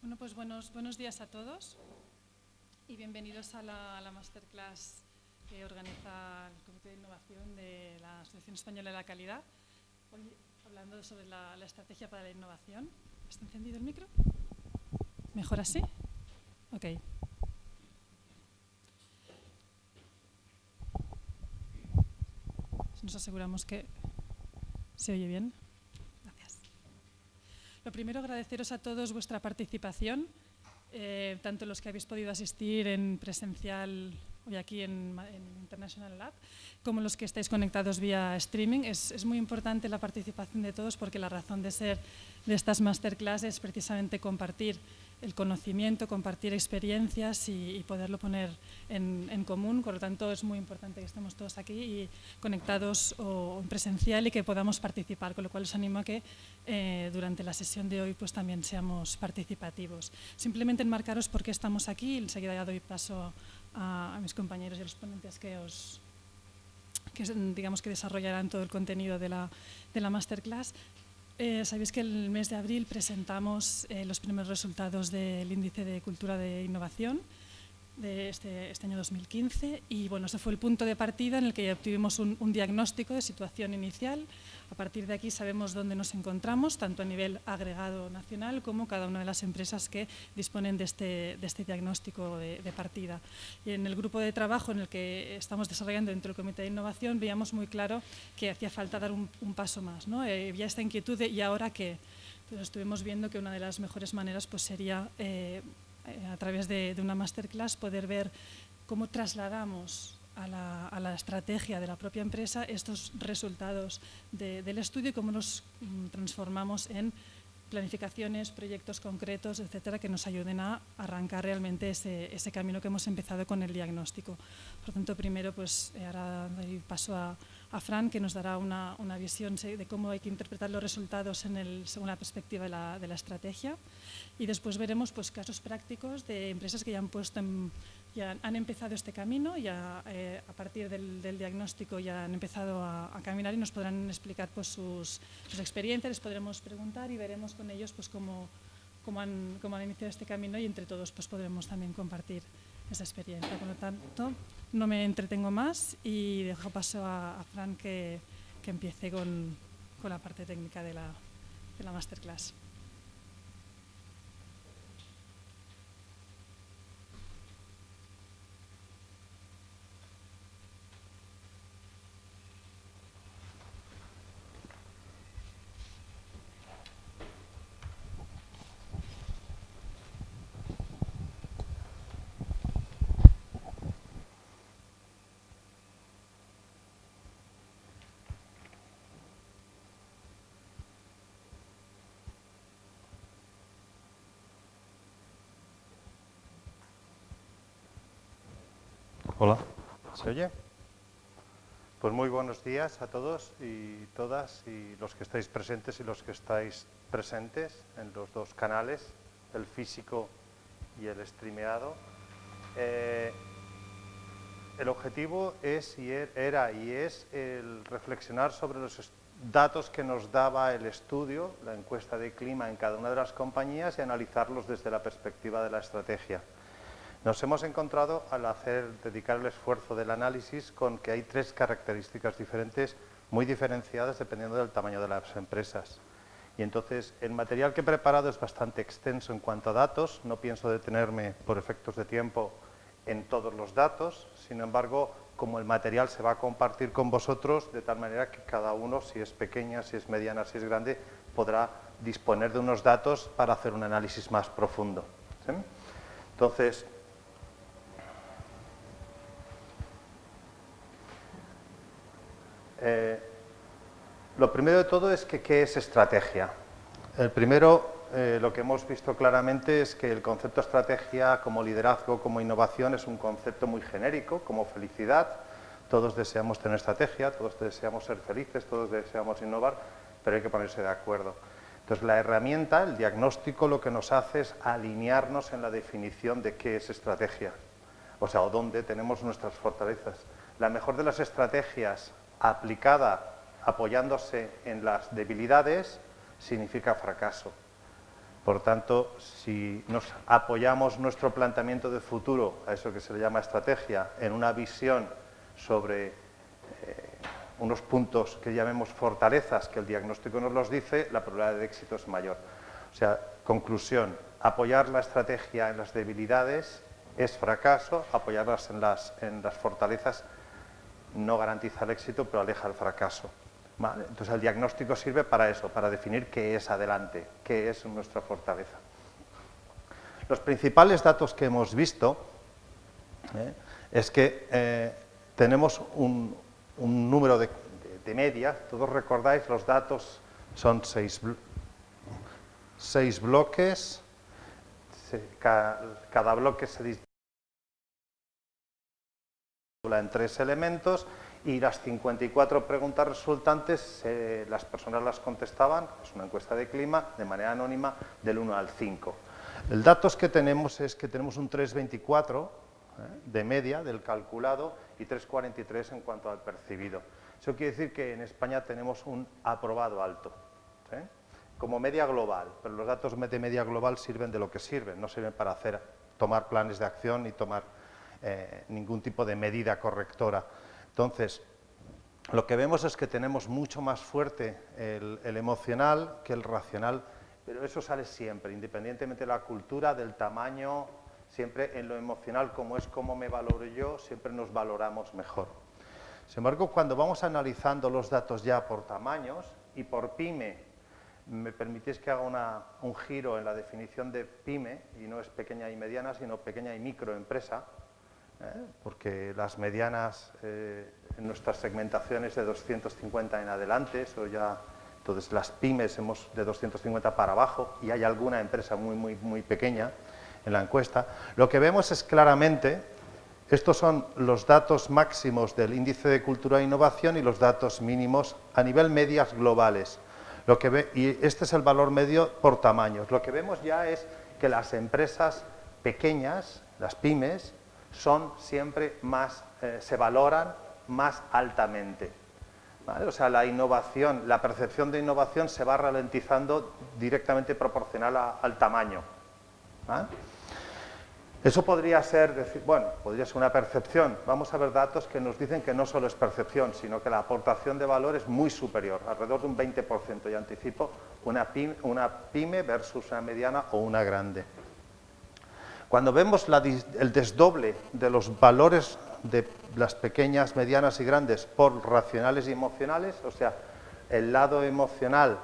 Bueno, pues buenos días a todos y bienvenidos a la masterclass que organiza el Comité de Innovación de la Asociación Española de la Calidad. Hoy hablando sobre la estrategia para la innovación. ¿Está encendido el micro? ¿Mejor así? Ok. Nos aseguramos que se oye bien. Gracias. Lo primero, agradeceros a todos vuestra participación, tanto los que habéis podido asistir en presencial hoy aquí en International Lab, como los que estáis conectados vía streaming. Es muy importante la participación de todos porque la razón de ser de estas masterclass es precisamente compartir el conocimiento, compartir experiencias y poderlo poner en común. Por lo tanto, es muy importante que estemos todos aquí y conectados o en presencial y que podamos participar, con lo cual os animo a que durante la sesión de hoy pues también seamos participativos. Simplemente enmarcaros por qué estamos aquí y enseguida ya doy paso a mis compañeros y a los ponentes que digamos que desarrollarán todo el contenido de la masterclass. Sabéis que el mes de abril presentamos los primeros resultados del Índice de Cultura de Innovación de este año 2015 y bueno, ese fue el punto de partida en el que ya obtuvimos un diagnóstico de situación inicial. A partir de aquí sabemos dónde nos encontramos, tanto a nivel agregado nacional como cada una de las empresas que disponen de este diagnóstico de partida. Y en el grupo de trabajo en el que estamos desarrollando dentro del Comité de Innovación veíamos muy claro que hacía falta dar un paso más, ¿no? Había esta inquietud de ¿y ahora qué? Entonces estuvimos viendo que una de las mejores maneras pues, sería a través de una masterclass poder ver cómo trasladamos a la estrategia de la propia empresa estos resultados del estudio y cómo los transformamos en planificaciones, proyectos concretos, etcétera, que nos ayuden a arrancar realmente ese camino que hemos empezado con el diagnóstico. Por lo tanto, primero, pues ahora doy paso a Fran, que nos dará una visión de cómo hay que interpretar los resultados según la perspectiva de la estrategia. Y después veremos pues, casos prácticos de empresas que ya han empezado este camino, ya a partir del diagnóstico ya han empezado a caminar y nos podrán explicar pues, sus experiencias, les podremos preguntar y veremos con ellos pues, cómo han iniciado este camino y entre todos pues, podremos también compartir esa experiencia. Por lo tanto, no me entretengo más y dejo paso a Fran que empiece con la parte técnica de la masterclass. Hola, ¿se oye? Pues muy buenos días a todos y todas y los que estáis presentes y los que estáis presentes en los dos canales, el físico y el streameado. El objetivo era y es el reflexionar sobre los datos que nos daba el estudio, la encuesta de clima en cada una de las compañías y analizarlos desde la perspectiva de la estrategia. Nos hemos encontrado al dedicar el esfuerzo del análisis con que hay tres características diferentes, muy diferenciadas dependiendo del tamaño de las empresas. Y entonces el material que he preparado es bastante extenso en cuanto a datos, no pienso detenerme por efectos de tiempo en todos los datos, sin embargo, como el material se va a compartir con vosotros, de tal manera que cada uno, si es pequeña, si es mediana, si es grande, podrá disponer de unos datos para hacer un análisis más profundo. ¿Sí? Entonces, lo primero de todo es que ¿qué es estrategia? El primero, lo que hemos visto claramente es que el concepto estrategia como liderazgo, como innovación, es un concepto muy genérico, como felicidad. Todos deseamos tener estrategia, todos deseamos ser felices, todos deseamos innovar, pero hay que ponerse de acuerdo. Entonces, la herramienta, el diagnóstico, lo que nos hace es alinearnos en la definición de qué es estrategia, o sea, o dónde tenemos nuestras fortalezas. La mejor de las estrategias aplicada apoyándose en las debilidades significa fracaso. Por tanto, si nos apoyamos nuestro planteamiento de futuro, a eso que se le llama estrategia, en una visión sobre unos puntos que llamemos fortalezas, que el diagnóstico nos los dice, la probabilidad de éxito es mayor. O sea, conclusión, apoyar la estrategia en las debilidades es fracaso, apoyarlas en las fortalezas no garantiza el éxito, pero aleja el fracaso. ¿Vale? Entonces el diagnóstico sirve para eso, para definir qué es adelante, qué es nuestra fortaleza. Los principales datos que hemos visto es que tenemos un número de media. Todos recordáis, los datos son 6 bloques, cada bloque se distribuye en 3 elementos y las 54 preguntas resultantes las personas las contestaban, es una encuesta de clima, de manera anónima, del 1 al 5. El dato que tenemos es que tenemos un 3,24 de media del calculado y 3,43 en cuanto al percibido. Eso quiere decir que en España tenemos un aprobado alto, ¿sí? Como media global, pero los datos de media global sirven de lo que sirven, no sirven para tomar planes de acción ni tomar ningún tipo de medida correctora. Entonces, lo que vemos es que tenemos mucho más fuerte el emocional que el racional, pero eso sale siempre, independientemente de la cultura, del tamaño, siempre en lo emocional, como es cómo me valoro yo, siempre nos valoramos mejor. Sin embargo, cuando vamos analizando los datos ya por tamaños y por PYME, me permitís que haga un giro en la definición de PYME, y no es pequeña y mediana, sino pequeña y microempresa, porque las medianas en nuestras segmentaciones de 250 en adelante, eso ya, entonces las pymes hemos de 250 para abajo y hay alguna empresa muy pequeña en la encuesta. Lo que vemos es claramente, estos son los datos máximos del índice de cultura e innovación y los datos mínimos a nivel medias globales. Y este es el valor medio por tamaños. Lo que vemos ya es que las empresas pequeñas, las pymes, son siempre más, se valoran más altamente. ¿Vale? O sea, la innovación, la percepción de innovación se va ralentizando directamente proporcional al tamaño. ¿Vale? Eso podría ser, podría ser una percepción. Vamos a ver datos que nos dicen que no solo es percepción, sino que la aportación de valor es muy superior, alrededor de un 20%. Ya anticipo, una pyme versus una mediana o una grande. Cuando vemos el desdoble de los valores de las pequeñas, medianas y grandes por racionales y emocionales, o sea, el lado emocional,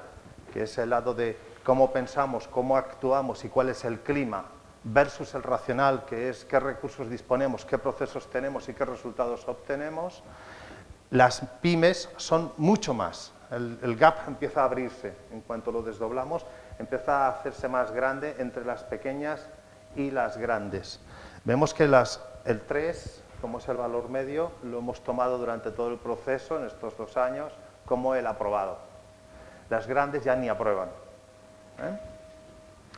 que es el lado de cómo pensamos, cómo actuamos y cuál es el clima, versus el racional, que es qué recursos disponemos, qué procesos tenemos y qué resultados obtenemos, las pymes son mucho más. El gap empieza a abrirse en cuanto lo desdoblamos, empieza a hacerse más grande entre las pequeñas y las grandes. Vemos que el 3, como es el valor medio, lo hemos tomado durante todo el proceso, en estos 2 años, como el aprobado. Las grandes ya ni aprueban.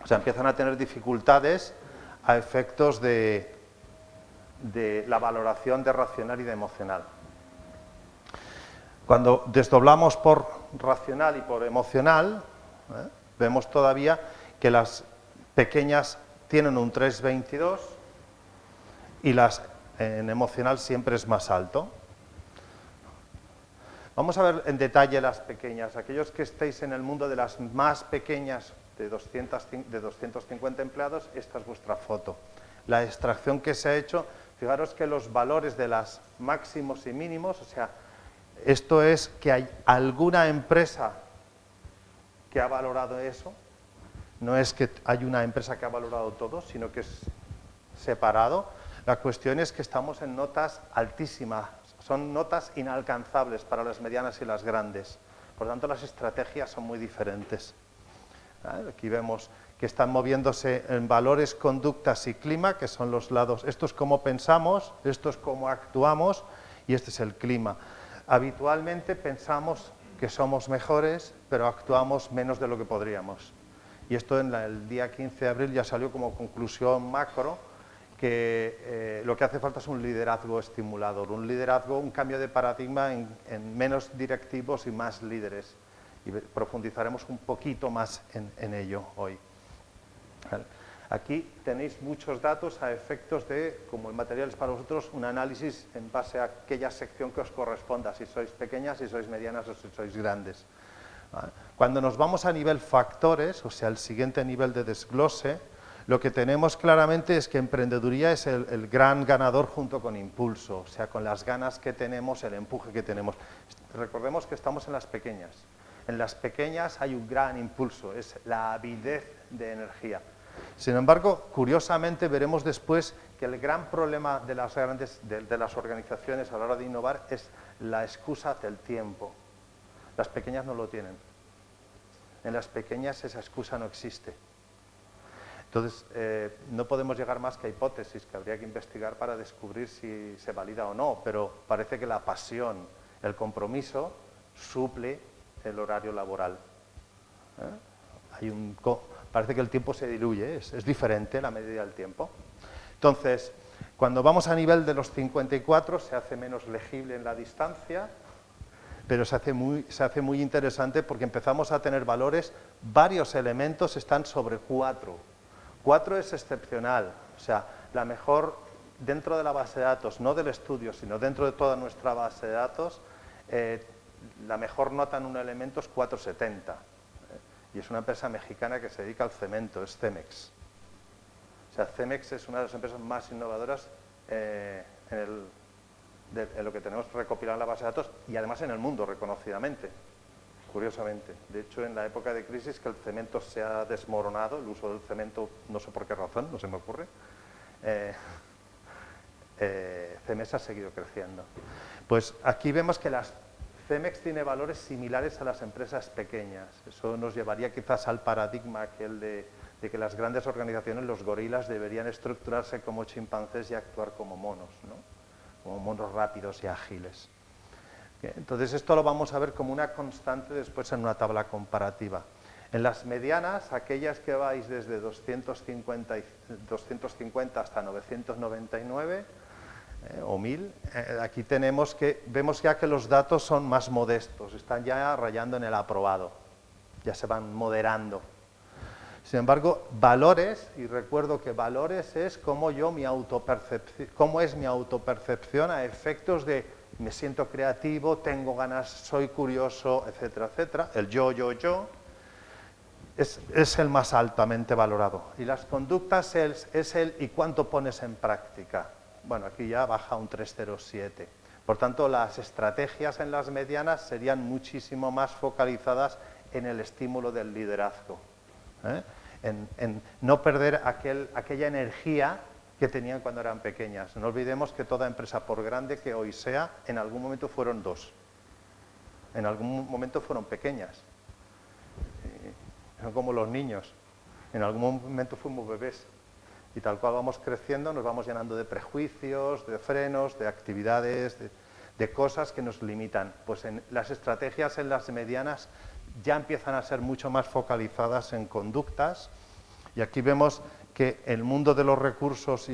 O sea, empiezan a tener dificultades a efectos de la valoración de racional y de emocional. Cuando desdoblamos por racional y por emocional, vemos todavía que las pequeñas tienen un 3,22 y en emocional siempre es más alto. Vamos a ver en detalle las pequeñas. Aquellos que estéis en el mundo de las más pequeñas, de 250 empleados, esta es vuestra foto. La extracción que se ha hecho, fijaros que los valores de las máximos y mínimos, o sea, esto es que hay alguna empresa que ha valorado eso. No es que hay una empresa que ha valorado todo, sino que es separado. La cuestión es que estamos en notas altísimas, son notas inalcanzables para las medianas y las grandes. Por lo tanto, las estrategias son muy diferentes. Aquí vemos que están moviéndose en valores, conductas y clima, que son los lados. Esto es cómo pensamos, esto es cómo actuamos y este es el clima. Habitualmente pensamos que somos mejores, pero actuamos menos de lo que podríamos. Y esto en el día 15 de abril ya salió como conclusión macro, que lo que hace falta es un liderazgo estimulador, un cambio de paradigma en menos directivos y más líderes. Y profundizaremos un poquito más en ello hoy. ¿Vale? Aquí tenéis muchos datos a efectos de, como el material es para vosotros, un análisis en base a aquella sección que os corresponda, si sois pequeñas, si sois medianas o si sois grandes. ¿Vale? Cuando nos vamos a nivel factores, o sea, el siguiente nivel de desglose, lo que tenemos claramente es que emprendeduría es el gran ganador junto con impulso, o sea, con las ganas que tenemos, el empuje que tenemos. Recordemos que estamos en las pequeñas. En las pequeñas hay un gran impulso, es la avidez de energía. Sin embargo, curiosamente veremos después que el gran problema de las organizaciones a la hora de innovar es la excusa del tiempo. Las pequeñas no lo tienen. En las pequeñas esa excusa no existe. Entonces, no podemos llegar más que a hipótesis que habría que investigar para descubrir si se valida o no, pero parece que la pasión, el compromiso, suple el horario laboral. Parece que el tiempo se diluye, es diferente la medida del tiempo. Entonces, cuando vamos a nivel de los 54 se hace menos legible en la distancia, pero se hace muy interesante porque empezamos a tener valores, varios elementos están sobre 4. 4 es excepcional, o sea, la mejor, dentro de la base de datos, no del estudio, sino dentro de toda nuestra base de datos, la mejor nota en un elemento es 470. Y es una empresa mexicana que se dedica al cemento, es Cemex. O sea, Cemex es una de las empresas más innovadoras en lo que tenemos recopilado en la base de datos y además en el mundo, reconocidamente, curiosamente. De hecho, en la época de crisis que el cemento se ha desmoronado, el uso del cemento, no sé por qué razón, no se me ocurre, Cemex ha seguido creciendo. Pues aquí vemos que Cemex tiene valores similares a las empresas pequeñas. Eso nos llevaría quizás al paradigma aquel de que las grandes organizaciones, los gorilas, deberían estructurarse como chimpancés y actuar como monos, ¿no? Como monos rápidos y ágiles. Entonces esto lo vamos a ver como una constante después en una tabla comparativa. En las medianas, aquellas que vais desde 250 hasta 999, o 1000, aquí vemos ya que los datos son más modestos, están ya rayando en el aprobado, ya se van moderando. Sin embargo, valores, y recuerdo que valores es cómo es mi autopercepción a efectos de me siento creativo, tengo ganas, soy curioso, etcétera, etcétera. El yo, es el más altamente valorado. Y las conductas es el y cuánto pones en práctica. Bueno, aquí ya baja un 307. Por tanto, las estrategias en las medianas serían muchísimo más focalizadas en el estímulo del liderazgo. En no perder aquella energía que tenían cuando eran pequeñas. No olvidemos que toda empresa, por grande que hoy sea, en algún momento fueron dos. En algún momento fueron pequeñas. Son como los niños. En algún momento fuimos bebés. Y tal cual vamos creciendo, nos vamos llenando de prejuicios, de frenos, de actividades, de cosas que nos limitan. Pues las estrategias en las medianas ya empiezan a ser mucho más focalizadas en conductas. Y aquí vemos que el mundo de los recursos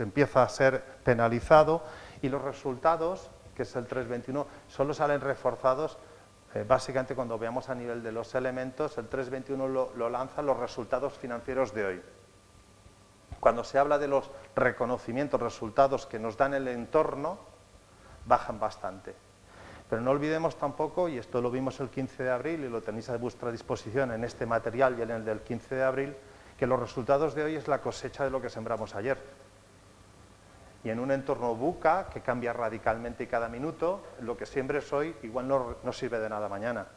empieza a ser penalizado y los resultados, que es el 321, solo salen reforzados básicamente cuando veamos a nivel de los elementos. El 321 lo lanza los resultados financieros de hoy. Cuando se habla de los reconocimientos, resultados que nos dan el entorno, bajan bastante. Pero no olvidemos tampoco, y esto lo vimos el 15 de abril y lo tenéis a vuestra disposición en este material y en el del 15 de abril, que los resultados de hoy es la cosecha de lo que sembramos ayer. Y en un entorno VUCA, que cambia radicalmente cada minuto, lo que siembres hoy igual no sirve de nada mañana.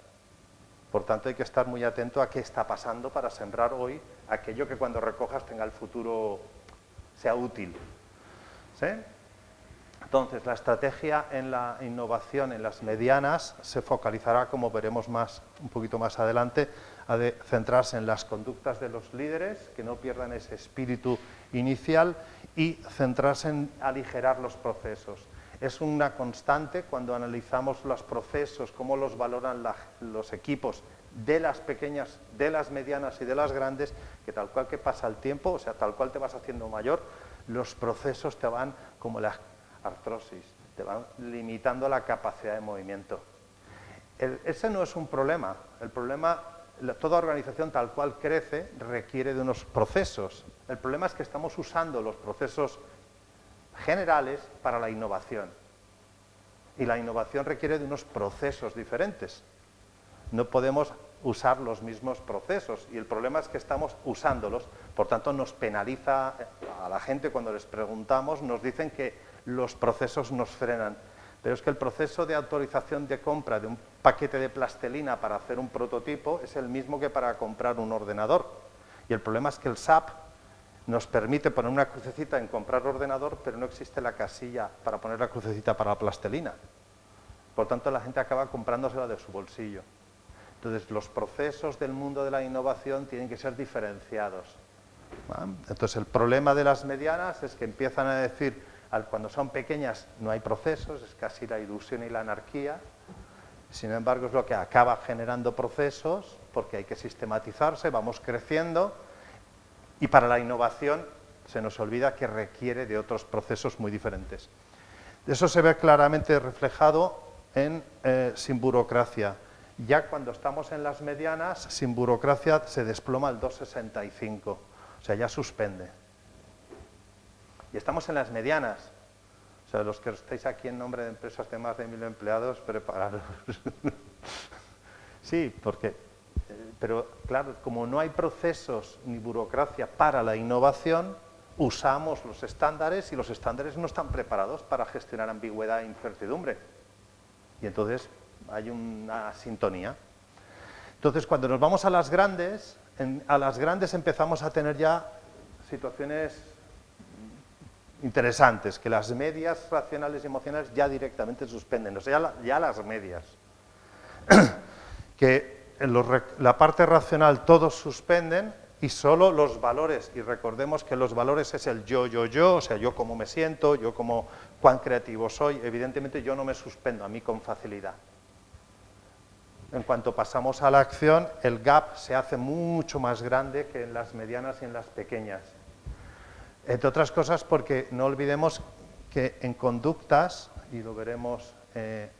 Por tanto, hay que estar muy atento a qué está pasando para sembrar hoy aquello que cuando recojas tenga el futuro, sea útil. ¿Sí? Entonces, la estrategia en la innovación en las medianas se focalizará, como veremos un poquito más adelante, a centrarse en las conductas de los líderes, que no pierdan ese espíritu inicial, y centrarse en aligerar los procesos. Es una constante cuando analizamos los procesos, cómo los valoran los equipos de las pequeñas, de las medianas y de las grandes, que tal cual que pasa el tiempo, o sea, tal cual te vas haciendo mayor, los procesos te van, como la artrosis, te van limitando la capacidad de movimiento. Ese no es un problema. El problema toda organización tal cual crece requiere de unos procesos. El problema es que estamos usando los procesos generales para la innovación. Y la innovación requiere de unos procesos diferentes. No podemos usar los mismos procesos y el problema es que estamos usándolos, por tanto nos penaliza a la gente cuando les preguntamos, nos dicen que los procesos nos frenan, pero es que el proceso de autorización de compra de un paquete de plastilina para hacer un prototipo es el mismo que para comprar un ordenador y el problema es que el SAP nos permite poner una crucecita en comprar ordenador, pero no existe la casilla para poner la crucecita para la plastilina, por tanto la gente acaba comprándosela de su bolsillo. Entonces, los procesos del mundo de la innovación tienen que ser diferenciados. ¿Vale? Entonces, el problema de las medianas es que empiezan a decir, cuando son pequeñas no hay procesos, es casi la ilusión y la anarquía. Sin embargo, es lo que acaba generando procesos, porque hay que sistematizarse, vamos creciendo, y para la innovación se nos olvida que requiere de otros procesos muy diferentes. Eso se ve claramente reflejado en Sin Burocracia. Ya cuando estamos en las medianas, Sin Burocracia se desploma al 2,65, o sea, ya suspende. Y estamos en las medianas, o sea, los que estáis aquí en nombre de empresas de más de 1000 empleados, prepararos. Sí, pero claro, como no hay procesos ni burocracia para la innovación, usamos los estándares y los estándares no están preparados para gestionar ambigüedad e incertidumbre. Y entonces hay una sintonía. Entonces, cuando nos vamos a las grandes empezamos a tener ya situaciones interesantes, que las medias racionales y emocionales ya directamente suspenden, o sea, ya las medias. Que la parte racional todos suspenden y solo los valores, y recordemos que los valores es el yo, o sea, yo cómo me siento, yo cuán creativo soy, evidentemente yo no me suspendo a mí con facilidad. En cuanto pasamos a la acción, el gap se hace mucho más grande que en las medianas y en las pequeñas. Entre otras cosas porque no olvidemos que en conductas, y lo veremos, de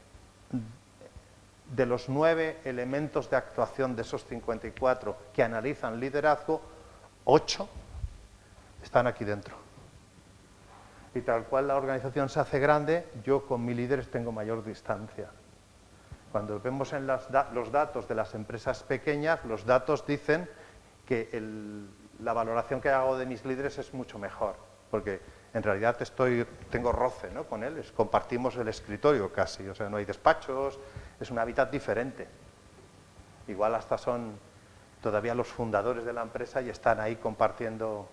los 9 elementos de actuación de esos 54 que analizan liderazgo, 8 están aquí dentro. Y tal cual la organización se hace grande, yo con mis líderes tengo mayor distancia. Cuando vemos en los datos de las empresas pequeñas, los datos dicen que la valoración que hago de mis líderes es mucho mejor, porque en realidad tengo roce, ¿no?, con él, compartimos el escritorio casi, o sea, no hay despachos, es un hábitat diferente. Igual hasta son todavía los fundadores de la empresa y están ahí compartiendo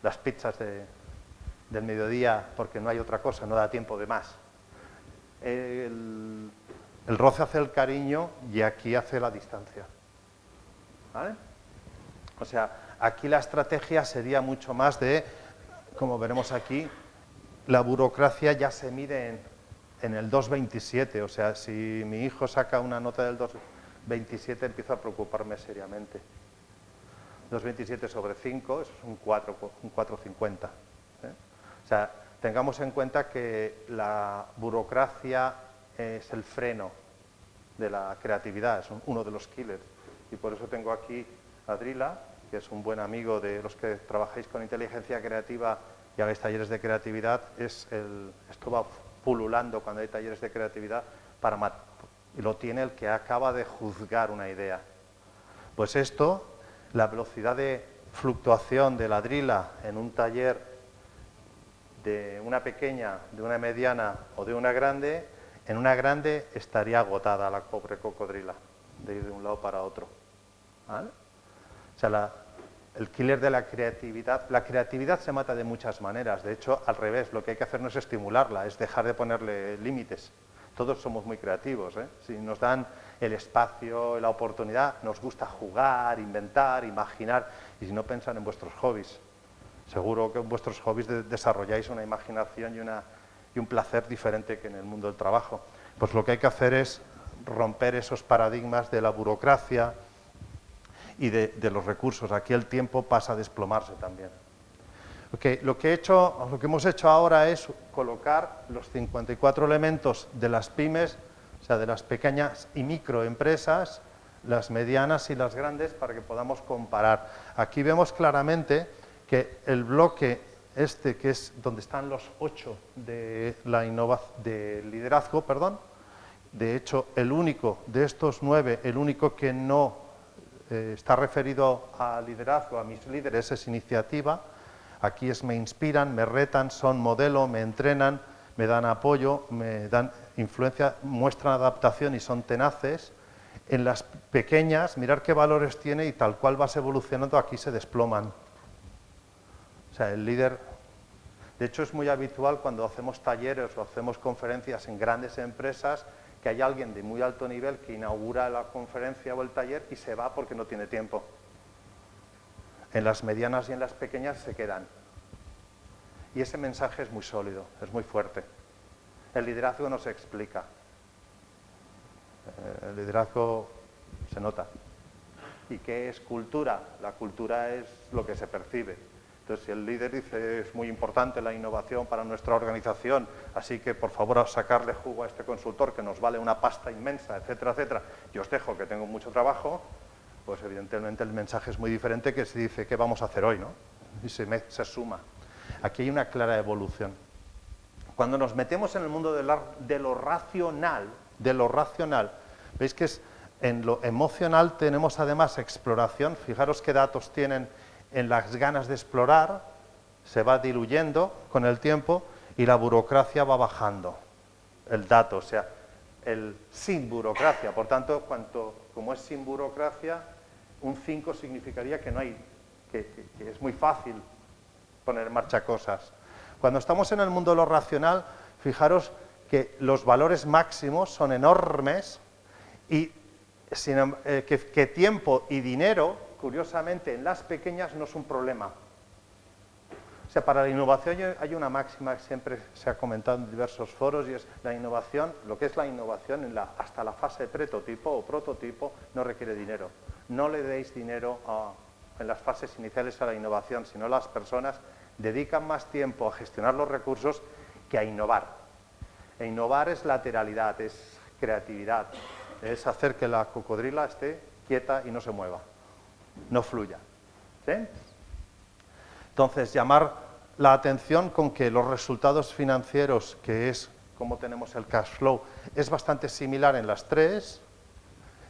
las pizzas del mediodía porque no hay otra cosa, no da tiempo de más. El roce hace el cariño y aquí hace la distancia. ¿Vale? O sea, aquí la estrategia sería mucho más de, como veremos aquí, la burocracia ya se mide en el 2,27. O sea, si mi hijo saca una nota del 2,27, empiezo a preocuparme seriamente. 2,27 sobre 5 es un 4,50. O sea, tengamos en cuenta que la burocracia es el freno de la creatividad, es uno de los killers. Y por eso tengo aquí a Drila, que es un buen amigo de los que trabajáis con inteligencia creativa y hagáis talleres de creatividad. Esto va pululando cuando hay talleres de creatividad y lo tiene el que acaba de juzgar una idea. Pues esto, la velocidad de fluctuación de la Drila en un taller de una pequeña, de una mediana o de una grande, en una grande estaría agotada la pobre cocodrila de ir de un lado para otro. ¿Vale? O sea, el killer de la creatividad se mata de muchas maneras. De hecho, al revés, lo que hay que hacer no es estimularla, es dejar de ponerle límites. Todos somos muy creativos, ¿eh? Si nos dan el espacio, la oportunidad, nos gusta jugar, inventar, imaginar, y si no, pensan en vuestros hobbies. Seguro que en vuestros hobbies desarrolláis una imaginación y un placer diferente que en el mundo del trabajo. Pues lo que hay que hacer es romper esos paradigmas de la burocracia y de los recursos. Aquí el tiempo pasa a desplomarse también. Okay, lo que hemos hecho ahora es colocar los 54 elementos de las pymes, o sea, de las pequeñas y microempresas, las medianas y las grandes para que podamos comparar. Aquí vemos claramente que el bloque este, que es donde están los 8 de liderazgo, perdón, de hecho, el único de estos 9, el único que no está referido a liderazgo, a mis líderes, es iniciativa. Aquí es me inspiran, me retan, son modelo, me entrenan, me dan apoyo, me dan influencia, muestran adaptación y son tenaces. En las pequeñas, mirar qué valores tiene y tal cual vas evolucionando, aquí se desploman. O sea, el líder... De hecho, es muy habitual cuando hacemos talleres o hacemos conferencias en grandes empresas que hay alguien de muy alto nivel que inaugura la conferencia o el taller y se va porque no tiene tiempo. En las medianas y en las pequeñas se quedan. Y ese mensaje es muy sólido, es muy fuerte. El liderazgo no se explica. El liderazgo se nota. ¿Y qué es cultura? La cultura es lo que se percibe. Entonces, si el líder dice es muy importante la innovación para nuestra organización, así que por favor a sacarle jugo a este consultor que nos vale una pasta inmensa, etcétera, etcétera, y os dejo que tengo mucho trabajo, pues evidentemente el mensaje es muy diferente que si dice qué vamos a hacer hoy, ¿no? Y se suma. Aquí hay una clara evolución. Cuando nos metemos en el mundo de lo racional, veis que en lo emocional tenemos además exploración. Fijaros qué datos tienen en las ganas de explorar, se va diluyendo con el tiempo y la burocracia va bajando. El dato, o sea, el sin burocracia. Por tanto, como es sin burocracia, un 5 significaría que no hay, que es muy fácil poner en marcha cosas. Cuando estamos en el mundo de lo racional, fijaros que los valores máximos son enormes y que tiempo y dinero, curiosamente, en las pequeñas no es un problema. O sea, para la innovación hay una máxima que siempre se ha comentado en diversos foros y es la innovación, lo que es la innovación hasta la fase prototipo o prototipo no requiere dinero. No le deis dinero en las fases iniciales a la innovación, sino las personas dedican más tiempo a gestionar los recursos que a innovar. E innovar es lateralidad, es creatividad, es hacer que la cocodrila esté quieta y no se mueva, no fluya. ¿Sí? Entonces, llamar la atención con que los resultados financieros, que es como tenemos el cash flow, es bastante similar en las tres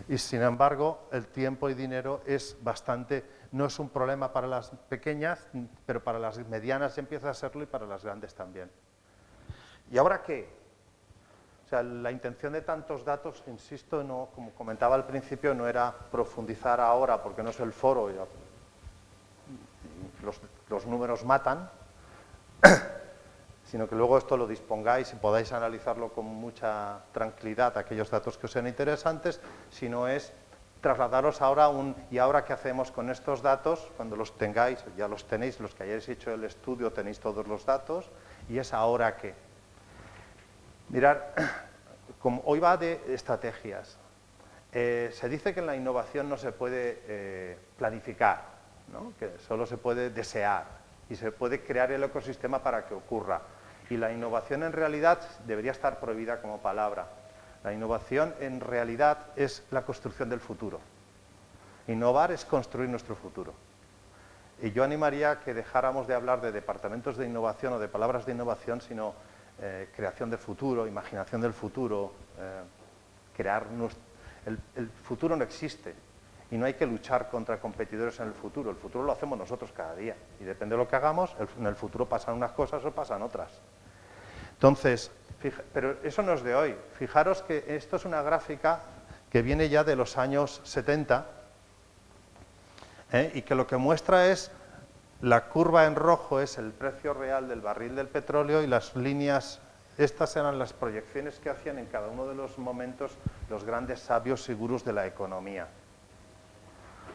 y, sin embargo, el tiempo y dinero es bastante, no es un problema para las pequeñas, pero para las medianas empieza a serlo y para las grandes también. ¿Y ahora qué? O sea, la intención de tantos datos, insisto, no, como comentaba al principio, no era profundizar ahora porque no es el foro, los números matan, sino que luego esto lo dispongáis y podáis analizarlo con mucha tranquilidad, aquellos datos que os sean interesantes, sino es trasladaros ahora ¿y ahora qué hacemos con estos datos? Cuando los tengáis, ya los tenéis, los que hayáis hecho el estudio tenéis todos los datos, y es ahora qué. Mirad, como hoy va de estrategias, se dice que en la innovación no se puede planificar, ¿no? Que solo se puede desear y se puede crear el ecosistema para que ocurra. Y la innovación en realidad debería estar prohibida como palabra. La innovación en realidad es la construcción del futuro. Innovar es construir nuestro futuro. Y yo animaría a que dejáramos de hablar de departamentos de innovación o de palabras de innovación, sino creación del futuro, imaginación del futuro, el futuro no existe y no hay que luchar contra competidores en el futuro lo hacemos nosotros cada día y depende de lo que hagamos, en el futuro pasan unas cosas o pasan otras. Entonces, pero eso no es de hoy, fijaros que esto es una gráfica que viene ya de los años 70 y que lo que muestra es la curva en rojo es el precio real del barril del petróleo y las líneas, estas eran las proyecciones que hacían en cada uno de los momentos los grandes sabios y gurús de la economía.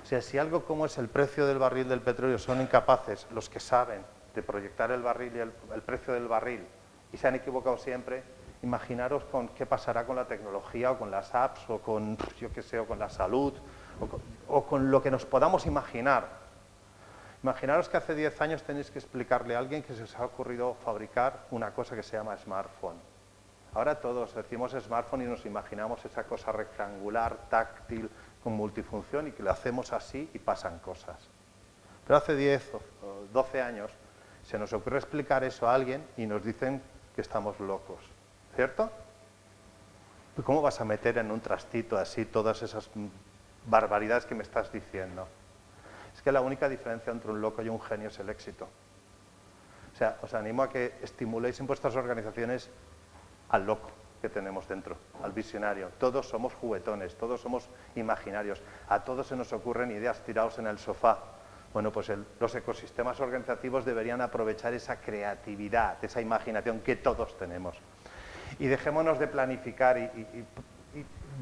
O sea, si algo como es el precio del barril del petróleo son incapaces los que saben de proyectar el barril y el precio del barril y se han equivocado siempre, imaginaros con qué pasará con la tecnología o con las apps o con, yo qué sé, o con la salud o con lo que nos podamos imaginar. Imaginaros que hace 10 años tenéis que explicarle a alguien que se os ha ocurrido fabricar una cosa que se llama smartphone. Ahora todos decimos smartphone y nos imaginamos esa cosa rectangular, táctil, con multifunción y que lo hacemos así y pasan cosas. Pero hace 10 o 12 años se nos ocurre explicar eso a alguien y nos dicen que estamos locos, ¿cierto? ¿Cómo vas a meter en un trastito así todas esas barbaridades que me estás diciendo? Es que la única diferencia entre un loco y un genio es el éxito. O sea, os animo a que estimuléis en vuestras organizaciones al loco que tenemos dentro, al visionario. Todos somos juguetones, todos somos imaginarios. A todos se nos ocurren ideas tirados en el sofá. Bueno, pues los ecosistemas organizativos deberían aprovechar esa creatividad, esa imaginación que todos tenemos. Y dejémonos de planificar y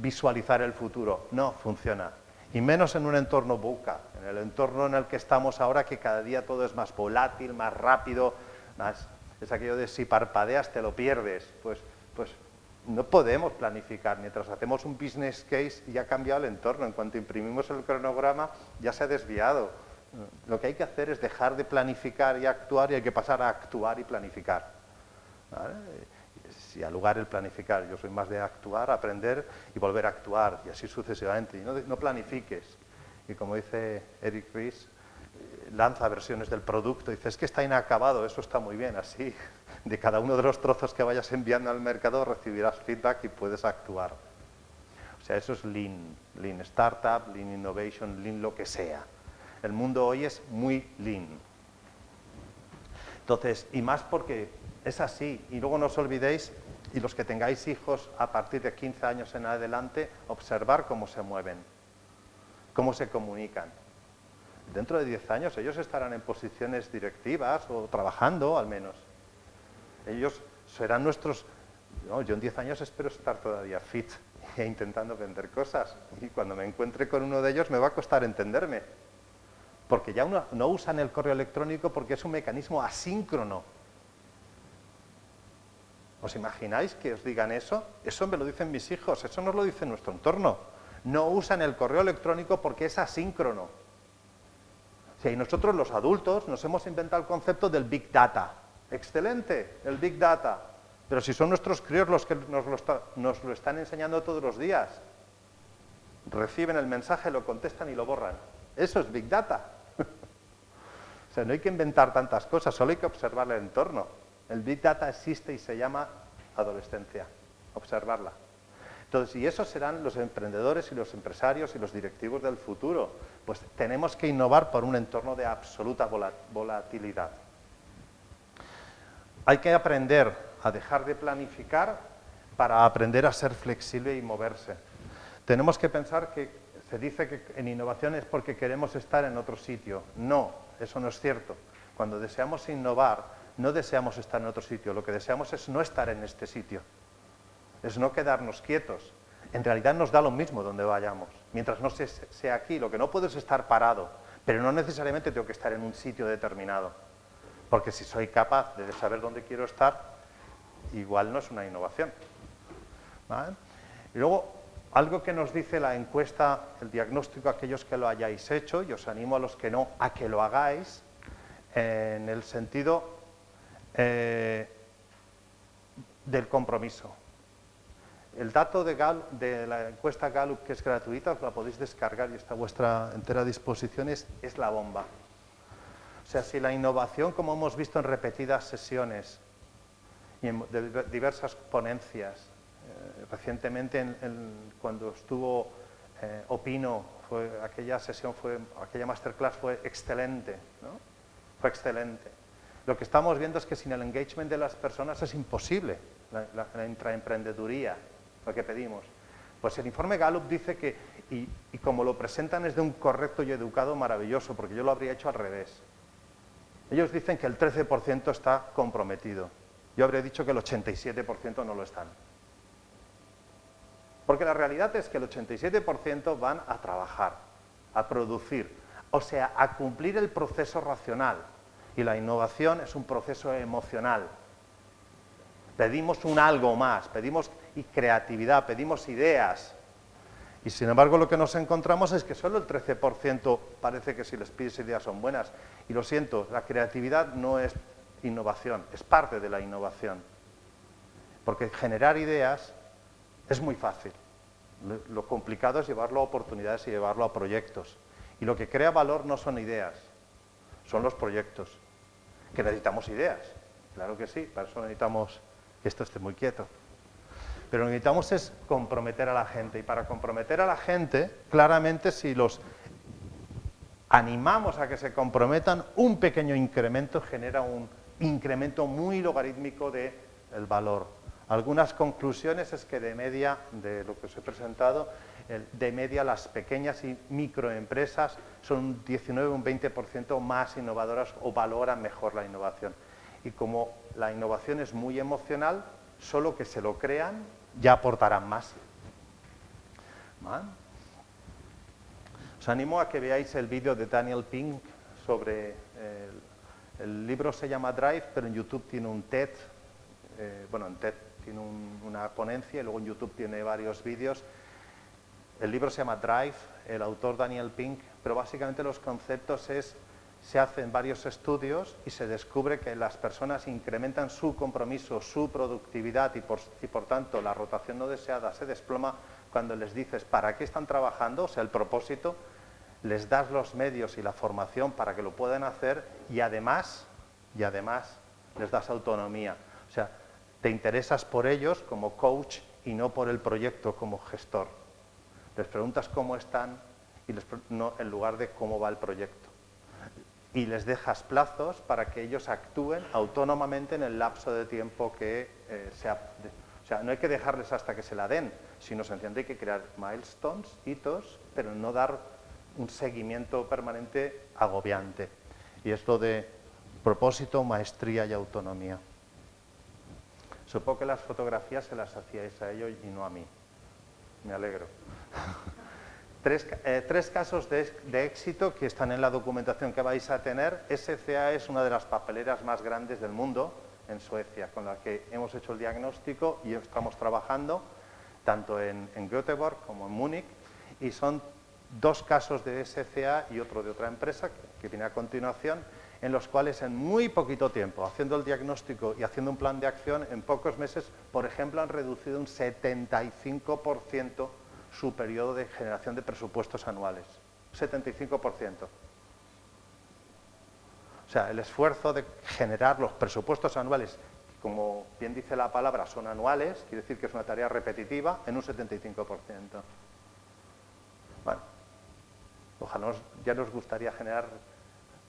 visualizar el futuro. No funciona. Y menos en un entorno VUCA, en el entorno en el que estamos ahora, que cada día todo es más volátil, más rápido, es aquello de si parpadeas te lo pierdes. Pues no podemos planificar. Mientras hacemos un business case ya ha cambiado el entorno. En cuanto imprimimos el cronograma ya se ha desviado. Lo que hay que hacer es dejar de planificar y actuar y hay que pasar a actuar y planificar. ¿Vale? Y al lugar el planificar. Yo soy más de actuar, aprender y volver a actuar y así sucesivamente. Y no planifiques. Y como dice Eric Ries, lanza versiones del producto. Dice, es que está inacabado, eso está muy bien. Así, de cada uno de los trozos que vayas enviando al mercado recibirás feedback y puedes actuar. O sea, eso es Lean. Lean Startup, Lean Innovation, Lean lo que sea. El mundo hoy es muy Lean. Entonces, y más porque es así. Y luego no os olvidéis, y los que tengáis hijos a partir de 15 años en adelante, observar cómo se mueven, cómo se comunican. Dentro de 10 años ellos estarán en posiciones directivas o trabajando al menos. Ellos serán nuestros... No, yo en 10 años espero estar todavía fit e intentando vender cosas. Y cuando me encuentre con uno de ellos me va a costar entenderme. Porque ya no usan el correo electrónico porque es un mecanismo asíncrono. ¿Os imagináis que os digan eso? Eso me lo dicen mis hijos, eso nos lo dice nuestro entorno. No usan el correo electrónico porque es asíncrono. Y nosotros los adultos nos hemos inventado el concepto del Big Data. Excelente, el Big Data. Pero si son nuestros críos los que nos lo están enseñando todos los días. Reciben el mensaje, lo contestan y lo borran. Eso es Big Data. O sea, no hay que inventar tantas cosas, solo hay que observar el entorno. El Big Data existe y se llama adolescencia. Observarla. Entonces, y esos serán los emprendedores y los empresarios y los directivos del futuro. Pues tenemos que innovar por un entorno de absoluta volatilidad. Hay que aprender a dejar de planificar para aprender a ser flexible y moverse. Tenemos que pensar que se dice que en innovación es porque queremos estar en otro sitio. No, eso no es cierto. Cuando deseamos innovar, no deseamos estar en otro sitio. Lo que deseamos es no estar en este sitio. Es no quedarnos quietos. En realidad nos da lo mismo donde vayamos. Mientras no sea aquí, lo que no puedo es estar parado. Pero no necesariamente tengo que estar en un sitio determinado. Porque si soy capaz de saber dónde quiero estar, igual no es una innovación. ¿Vale? Y luego, algo que nos dice la encuesta, el diagnóstico, aquellos que lo hayáis hecho, y os animo a los que no, a que lo hagáis, en el sentido del compromiso. El dato de la encuesta Gallup, que es gratuita, os la podéis descargar y está a vuestra entera disposición, es la bomba. O sea, si la innovación, como hemos visto en repetidas sesiones y en diversas ponencias, recientemente cuando estuvo Opino, aquella masterclass fue excelente, ¿no? Fue excelente. Lo que estamos viendo es que sin el engagement de las personas es imposible la intraemprendeduría, lo que pedimos. Pues el informe Gallup dice que, y como lo presentan es de un correcto y educado maravilloso, porque yo lo habría hecho al revés. Ellos dicen que el 13% está comprometido. Yo habría dicho que el 87% no lo están. Porque la realidad es que el 87% van a trabajar, a producir, o sea, a cumplir el proceso racional. Y la innovación es un proceso emocional. Pedimos un algo más, pedimos creatividad, pedimos ideas. Y sin embargo lo que nos encontramos es que solo el 13% parece que si les pides ideas son buenas. Y lo siento, la creatividad no es innovación, es parte de la innovación. Porque generar ideas es muy fácil. Lo complicado es llevarlo a oportunidades y llevarlo a proyectos. Y lo que crea valor no son ideas, son los proyectos. Que necesitamos ideas, claro que sí, para eso necesitamos que esto esté muy quieto. Pero lo que necesitamos es comprometer a la gente. Y para comprometer a la gente, claramente si los animamos a que se comprometan, un pequeño incremento genera un incremento muy logarítmico del valor. Algunas conclusiones es que de media, de lo que os he presentado, de media las pequeñas y microempresas son un 19 o un 20% más innovadoras o valoran mejor la innovación. Y como la innovación es muy emocional, solo que se lo crean ya aportarán más. ¿Vale? Os animo a que veáis el vídeo de Daniel Pink sobre... el libro se llama Drive, pero en YouTube tiene un TED, en TED tiene una ponencia y luego en YouTube tiene varios vídeos. El libro se llama Drive, el autor Daniel Pink, pero básicamente los conceptos se hacen varios estudios y se descubre que las personas incrementan su compromiso, su productividad y por tanto la rotación no deseada se desploma cuando les dices para qué están trabajando, o sea, el propósito, les das los medios y la formación para que lo puedan hacer y además les das autonomía. O sea, te interesas por ellos como coach y no por el proyecto como gestor. Les preguntas cómo están en lugar de cómo va el proyecto. Y les dejas plazos para que ellos actúen autónomamente en el lapso de tiempo que sea. O sea, no hay que dejarles hasta que se la den, sino sencillamente hay que crear milestones, hitos, pero no dar un seguimiento permanente agobiante. Y es lo de propósito, maestría y autonomía. Supongo que las fotografías se las hacíais a ellos y no a mí. Me alegro. Tres casos de éxito que están en la documentación que vais a tener. SCA es una de las papeleras más grandes del mundo en Suecia, con la que hemos hecho el diagnóstico y estamos trabajando tanto en Göteborg como en Múnich, y son dos casos de SCA y otro de otra empresa que viene a continuación, en los cuales en muy poquito tiempo, haciendo el diagnóstico y haciendo un plan de acción, en pocos meses, por ejemplo, han reducido un 75% su periodo de generación de presupuestos anuales. 75%. O sea, el esfuerzo de generar los presupuestos anuales, que como bien dice la palabra, son anuales, quiere decir que es una tarea repetitiva, en un 75%. Bueno, ojalá ya nos gustaría generar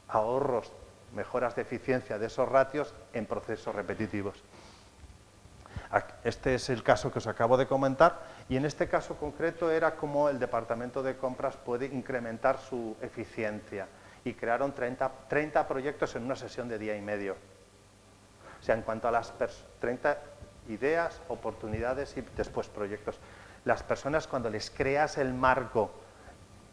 ahorros, mejoras de eficiencia de esos ratios en procesos repetitivos. Este es el caso que os acabo de comentar y en este caso concreto era cómo el departamento de compras puede incrementar su eficiencia y crearon 30 proyectos en una sesión de día y medio. O sea, en cuanto a las 30 ideas, oportunidades y después proyectos. Las personas cuando les creas el marco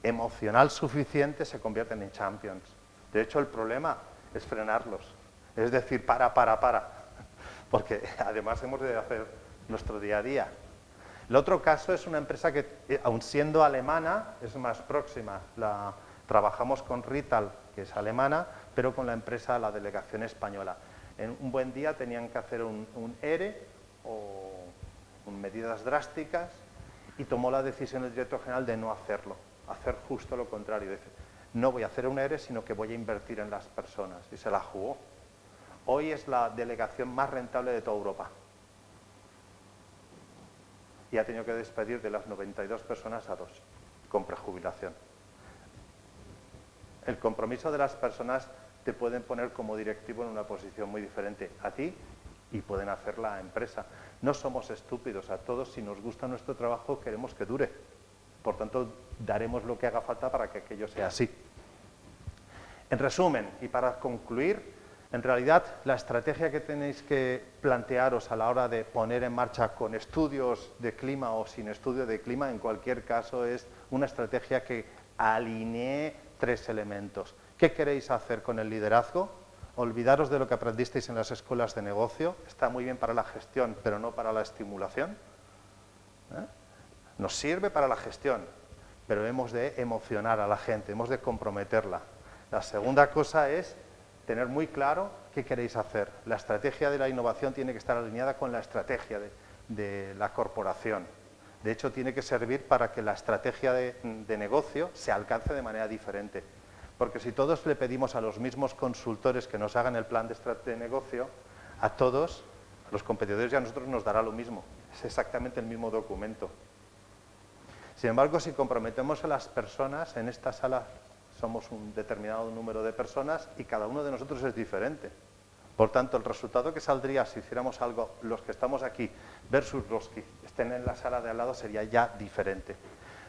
emocional suficiente se convierten en champions. De hecho, el problema es frenarlos. Es decir, para. Porque además hemos de hacer nuestro día a día. El otro caso es una empresa que, aun siendo alemana, es más próxima. Trabajamos con Rital, que es alemana, pero con la empresa, la delegación española. En un buen día tenían que hacer un ERE o medidas drásticas y tomó la decisión el director general de no hacerlo, hacer justo lo contrario. Dice, no voy a hacer un ERE, sino que voy a invertir en las personas. Y se la jugó. Hoy es la delegación más rentable de toda Europa. Y ha tenido que despedir de las 92 personas a 2, con prejubilación. El compromiso de las personas te pueden poner como directivo en una posición muy diferente a ti y pueden hacer la empresa. No somos estúpidos, a todos si nos gusta nuestro trabajo queremos que dure. Por tanto, daremos lo que haga falta para que aquello sea así. En resumen, y para concluir, en realidad la estrategia que tenéis que plantearos a la hora de poner en marcha con estudios de clima o sin estudio de clima, en cualquier caso es una estrategia que alinee 3 elementos. ¿Qué queréis hacer con el liderazgo? Olvidaros de lo que aprendisteis en las escuelas de negocio. Está muy bien para la gestión, pero no para la estimulación. Nos sirve para la gestión, pero hemos de emocionar a la gente, hemos de comprometerla. La segunda cosa es tener muy claro qué queréis hacer. La estrategia de la innovación tiene que estar alineada con la estrategia de la corporación. De hecho, tiene que servir para que la estrategia de negocio se alcance de manera diferente. Porque si todos le pedimos a los mismos consultores que nos hagan el plan de negocio, a todos, a los competidores y a nosotros nos dará lo mismo. Es exactamente el mismo documento. Sin embargo, si comprometemos a las personas, en esta sala somos un determinado número de personas y cada uno de nosotros es diferente. Por tanto, el resultado que saldría si hiciéramos algo, los que estamos aquí versus los que estén en la sala de al lado, sería ya diferente.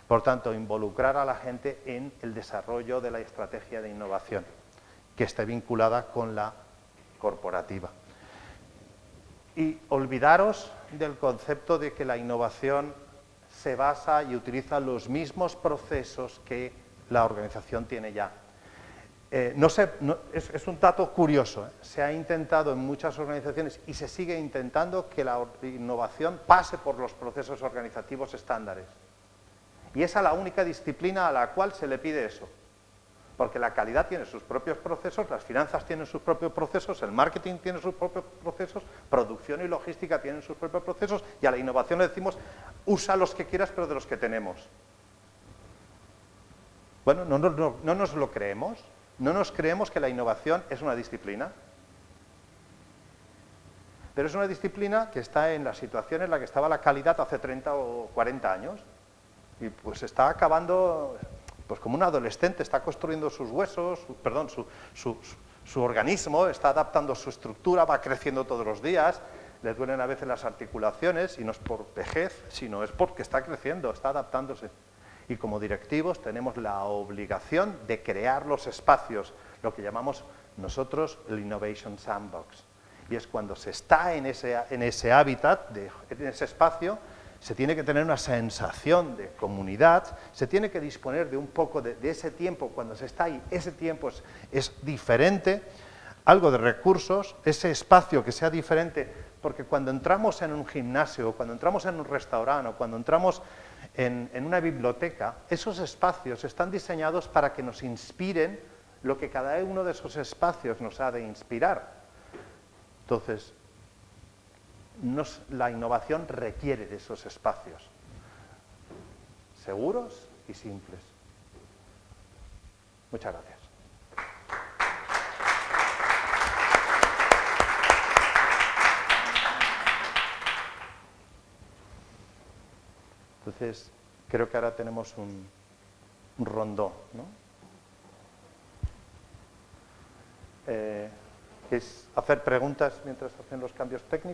Por tanto, involucrar a la gente en el desarrollo de la estrategia de innovación, que esté vinculada con la corporativa. Y olvidaros del concepto de que la innovación se basa y utiliza los mismos procesos que la organización tiene ya. Es un dato curioso, ¿eh? Se ha intentado en muchas organizaciones y se sigue intentando que la innovación pase por los procesos organizativos estándares. Y esa es la única disciplina a la cual se le pide eso. Porque la calidad tiene sus propios procesos, las finanzas tienen sus propios procesos, el marketing tiene sus propios procesos, producción y logística tienen sus propios procesos, y a la innovación le decimos, usa los que quieras, pero de los que tenemos. Bueno, no nos lo creemos. No nos creemos que la innovación es una disciplina, pero es una disciplina que está en la situación en la que estaba la calidad hace 30 o 40 años y pues está acabando pues como un adolescente, está construyendo sus huesos, su organismo, está adaptando su estructura, va creciendo todos los días, le duelen a veces las articulaciones y no es por vejez, sino es porque está creciendo, está adaptándose. Y como directivos tenemos la obligación de crear los espacios, lo que llamamos nosotros el Innovation Sandbox. Y es cuando se está en ese hábitat, en ese espacio, se tiene que tener una sensación de comunidad, se tiene que disponer de un poco de ese tiempo, cuando se está ahí, ese tiempo es diferente, algo de recursos, ese espacio que sea diferente, porque cuando entramos en un gimnasio, cuando entramos en un restaurante, o cuando entramos en una biblioteca, esos espacios están diseñados para que nos inspiren lo que cada uno de esos espacios nos ha de inspirar. Entonces, la innovación requiere de esos espacios seguros y simples. Muchas gracias. Entonces, creo que ahora tenemos un rondó, ¿no? Es hacer preguntas mientras hacen los cambios técnicos.